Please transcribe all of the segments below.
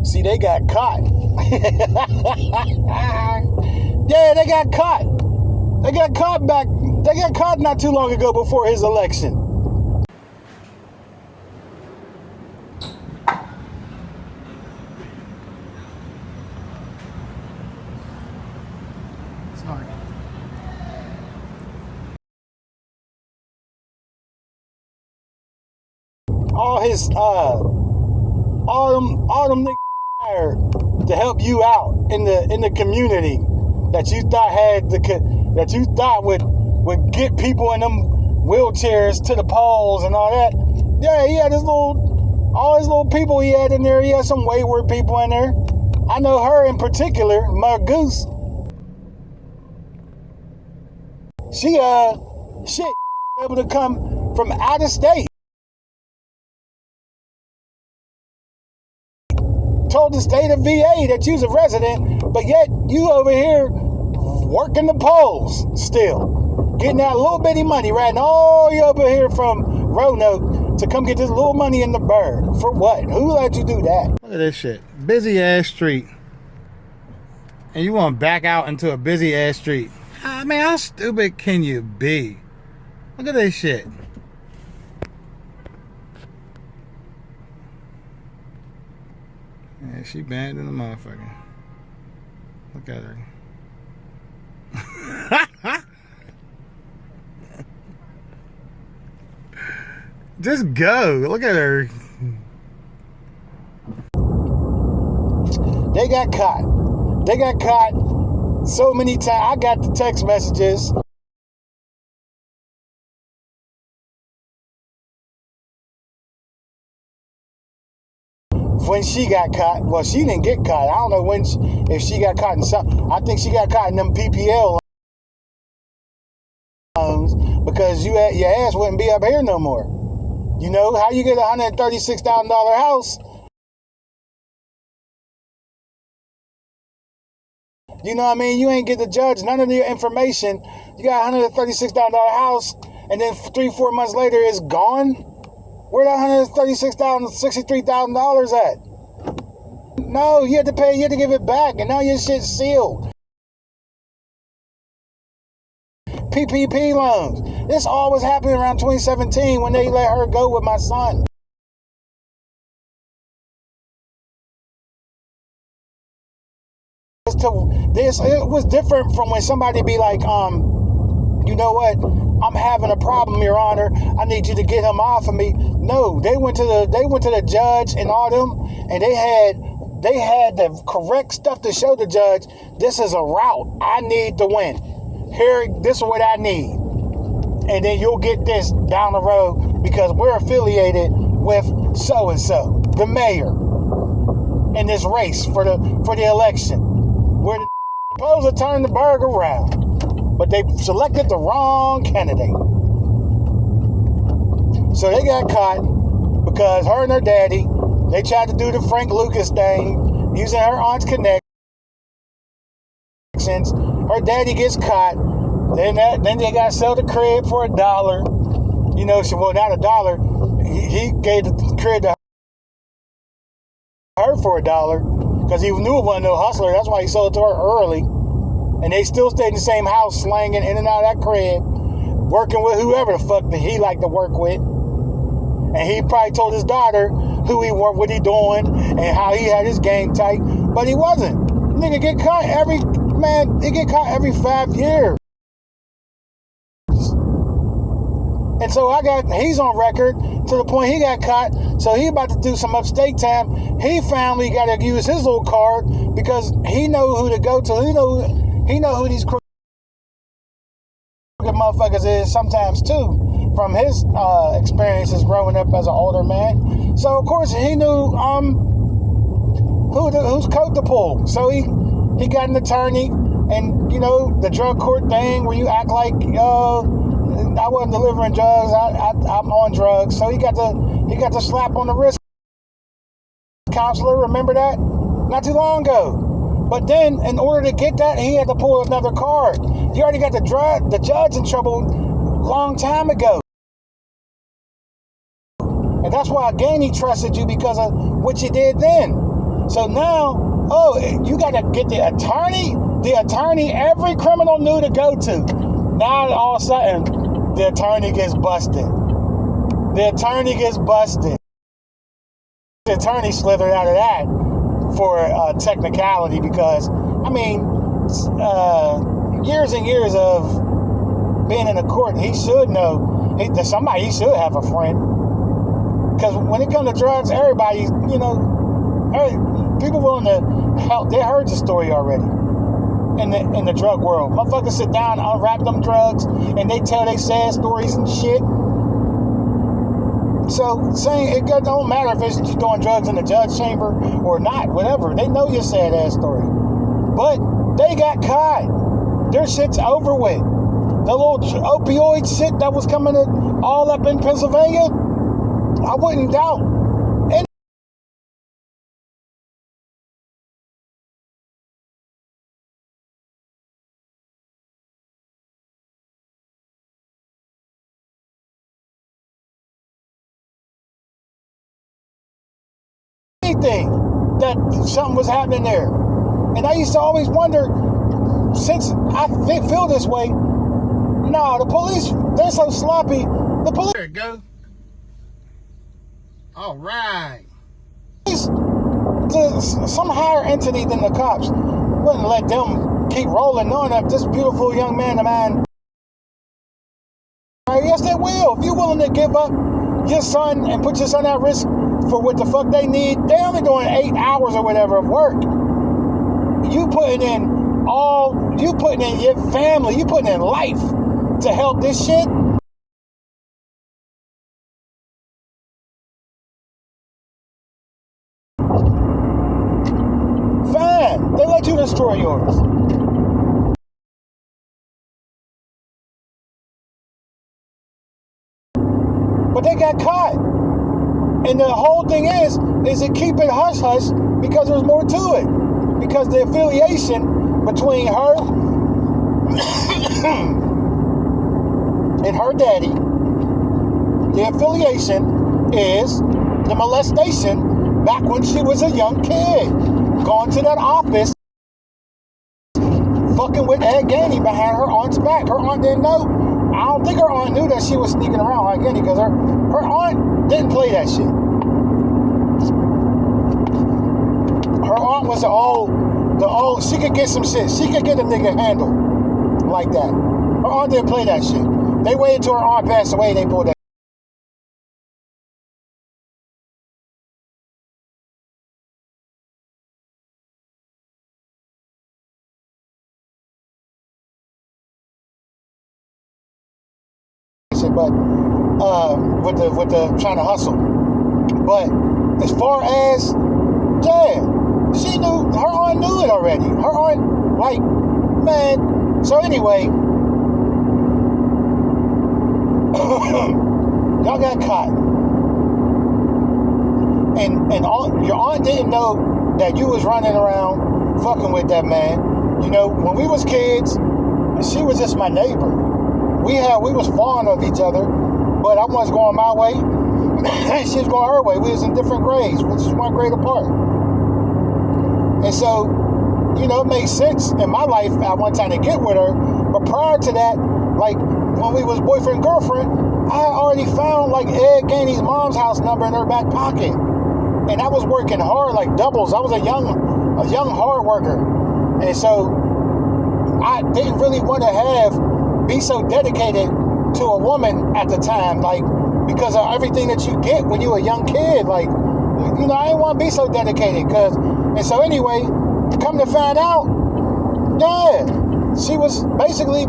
See, they got caught. Yeah, they got caught. They got caught not too long ago before his election. Sorry. All them niggas hired to help you out in the community that you thought would get people in them wheelchairs to the polls and all that. Yeah, he had all his little people he had in there. He had some wayward people in there. I know her in particular, my goose. She able to come from out of state. Told the state of VA that you's a resident, but yet you over here working the polls still, getting that little bitty money, riding all you over here from Roanoke to come get this little money in the bird. For what? Who let you do that? Look at this shit. Busy ass street. And you want to back out into a busy ass street. I mean, how stupid can you be? Look at this shit. Yeah, she bad in the motherfucker. Look at her. Just go. Look at her. They got caught. They got caught so many times. I got the text messages. When she got caught, well, she didn't get caught. I don't know if she got caught in something. I think she got caught in them PPL loans because your ass wouldn't be up here no more. You know how you get a $136,000 house? You know what I mean? You ain't get the judge none of your information. You got a $136,000 house, and then 3-4 months later it's gone. Where that $163,000 at? No, you had to pay. You had to give it back, and now your shit's sealed. PPP loans. This all was happening around 2017 when they let her go with my son. It was different from when somebody be like, you know what? I'm having a problem, Your Honor. I need you to get him off of me. No, they went to the judge and all them, and they had the correct stuff to show the judge. This is a route I need to win. Here, this is what I need, and then you'll get this down the road because we're affiliated with so and so, the mayor, in this race for the election. We're supposed to turn the burg around. But they selected the wrong candidate. So they got caught because her and her daddy, they tried to do the Frank Lucas thing using her aunt's connections. Her daddy gets caught. Then they got to sell the crib for $1. You know, well, not $1. He gave the crib to her for $1 because he knew it wasn't no hustler. That's why he sold it to her early. And they still stayed in the same house, slanging in and out of that crib, working with whoever the fuck that he liked to work with. And he probably told his daughter who he worked, what he doing, and how he had his game tight. But he wasn't. Nigga get caught every 5 years. And so he's on record to the point he got caught. So he about to do some upstate time. He finally got to use his little card because he know who to go to. He know who these crooked motherfuckers is sometimes too, from his experiences growing up as an older man. So of course he knew whose coat to pull. So he got an attorney, and you know the drug court thing where you act like I wasn't delivering drugs, I'm on drugs. So he got the slap on the wrist. Counselor, remember that? Not too long ago. But then, in order to get that, he had to pull another card. You already got the judge in trouble a long time ago. And that's why, again, he trusted you because of what you did then. So now, oh, you got to get the attorney every criminal knew to go to. Now all of a sudden, the attorney gets busted. The attorney slithered out of that for technicality because, I mean, years and years of being in the court, he should know. He should have a friend. Because when it comes to drugs, everybody, you know, people willing to help. They heard the story already in the drug world. Motherfuckers sit down, unwrap them drugs, and they tell they sad stories and shit. So saying it don't matter if it's you doing drugs in the judge chamber or not, whatever. They know your sad ass story. But they got caught. Their shit's over with. The little opioid shit that was coming all up in Pennsylvania, I wouldn't doubt. Anything that something was happening there. And I used to always wonder, since I feel this way, no, the police, they're so sloppy. The police. There it goes. All right. Some higher entity than the cops wouldn't let them keep rolling knowing that this beautiful young man of mine. Yes, they will. If you're willing to give up your son and put your son at risk for what the fuck they need, they only doing 8 hours or whatever of work. You putting in your family, you putting in life to help this shit. Fine, they let you destroy yours. But they got caught. And the whole thing is it keep it hush-hush because there's more to it. Because the affiliation between her and her daddy, the affiliation is the molestation back when she was a young kid. Going to that office, fucking with Ed Gainey behind her aunt's back. Her aunt didn't know. I don't think her aunt knew that she was sneaking around Ed Gainey because her aunt didn't play that shit. Her aunt was the old, she could get some shit. She could get a nigga handled like that. Her aunt didn't play that shit. They waited till her aunt passed away and they pulled that. But with the trying to hustle. But as far as she knew, her aunt knew it already. Her aunt, like, man. So anyway, y'all got caught, and your aunt didn't know that you was running around fucking with that man. You know, when we was kids, she was just my neighbor. We was fond of each other, but I was going my way, and she was going her way. We was in different grades, which is 1 grade apart. And so, you know, it made sense in my life at one time to get with her. But prior to that, like when we was boyfriend girlfriend, I had already found like Ed Gainey's mom's house number in her back pocket, and I was working hard like doubles. I was a young hard worker, and so I didn't really want to be so dedicated to a woman at the time, like, because of everything that you get when you're a young kid. Like, you know, I didn't want to be so dedicated, and so anyway, come to find out, she was basically,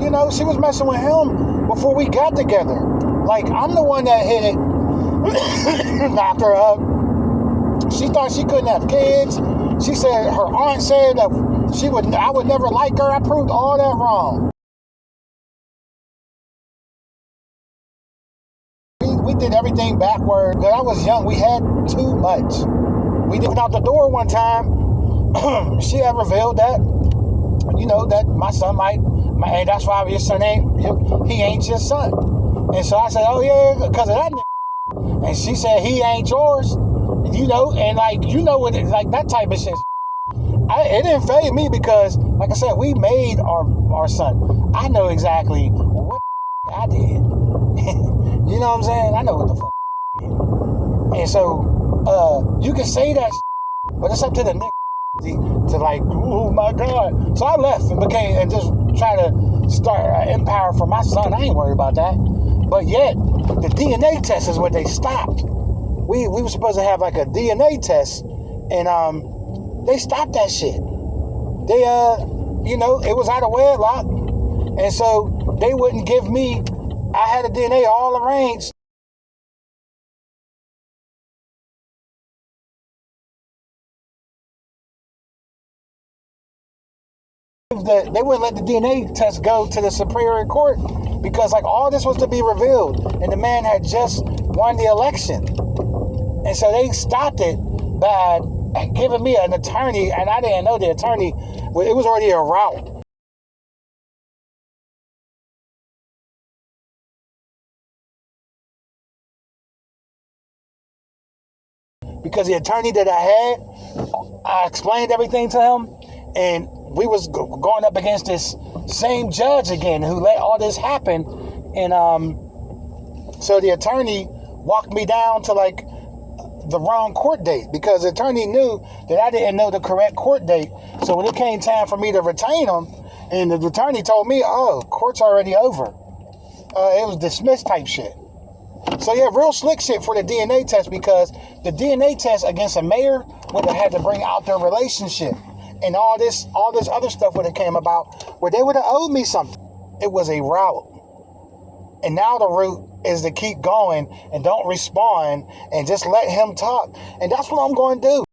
you know, she was messing with him before we got together. Like, I'm the one that hit it, knocked her up. She thought she couldn't have kids. She said, her aunt said that I would never like her. I proved all that wrong. We did everything backward. When I was young, we had too much. We did out the door one time. She had revealed that, you know, that my son and that's why your son he ain't your son. And so I said, oh yeah, because of that nigga. And she said, he ain't yours. You know, and like, you know what, like that type of shit. It didn't fade me because, like I said, we made our son. I know exactly what I did. You know what I'm saying? I know what the fuck I did. And so, you can say that, but it's up to the nigga to like, oh my God. So I left and just try to start an empire for my son. I ain't worried about that. But yet, the DNA test is what they stopped. We were supposed to have like a DNA test, and they stopped that shit. They you know, it was out of wedlock, and so they wouldn't give me. I had a DNA all arranged. They wouldn't let the DNA test go to the Superior Court because like all this was to be revealed, and the man had just won the election, and so they stopped it by giving me an attorney, and I didn't know the attorney. It was already a route. Because the attorney that I had, I explained everything to him, and we was going up against this same judge again who let all this happen, and so the attorney walked me down to like the wrong court date because the attorney knew that I didn't know the correct court date. So when it came time for me to retain him, and the attorney told me, "Oh, court's already over," it was dismissed type shit. So yeah, real slick shit for the DNA test, because the DNA test against a mayor would have had to bring out their relationship, and all this other stuff would have came about where they would have owed me something. It was a route. And now the route is to keep going and don't respond and just let him talk. And that's what I'm going to do.